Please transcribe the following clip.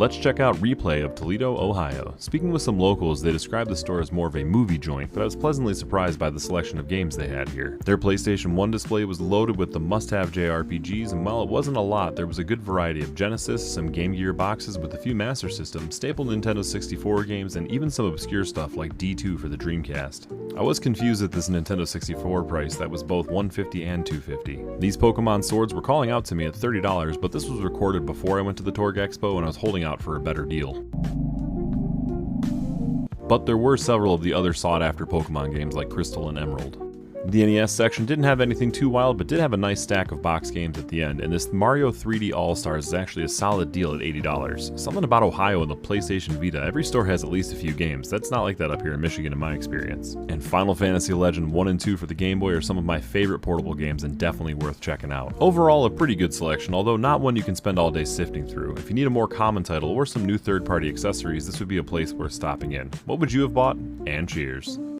Let's check out Replay of Toledo, Ohio. Speaking with some locals, they described the store as more of a movie joint, but I was pleasantly surprised by the selection of games they had here. Their PlayStation 1 display was loaded with the must-have JRPGs, and while it wasn't a lot, there was a good variety of Genesis, some Game Gear boxes with a few Master System, staple Nintendo 64 games, and even some obscure stuff like D2 for the Dreamcast. I was confused at this Nintendo 64 price that was both $150 and $250. These Pokemon swords were calling out to me at $30, but this was recorded before I went to the Torg Expo and I was holding out for a better deal. But there were several of the other sought-after Pokemon games like Crystal and Emerald. The NES section didn't have anything too wild, but did have a nice stack of box games at the end, and this Mario 3D All-Stars is actually a solid deal at $80. Something about Ohio and the PlayStation Vita, every store has at least a few games. That's not like that up here in Michigan in my experience. And Final Fantasy Legend 1 and 2 for the Game Boy are some of my favorite portable games and definitely worth checking out. Overall, a pretty good selection, although not one you can spend all day sifting through. If you need a more common title or some new third-party accessories, this would be a place worth stopping in. What would you have bought? And cheers.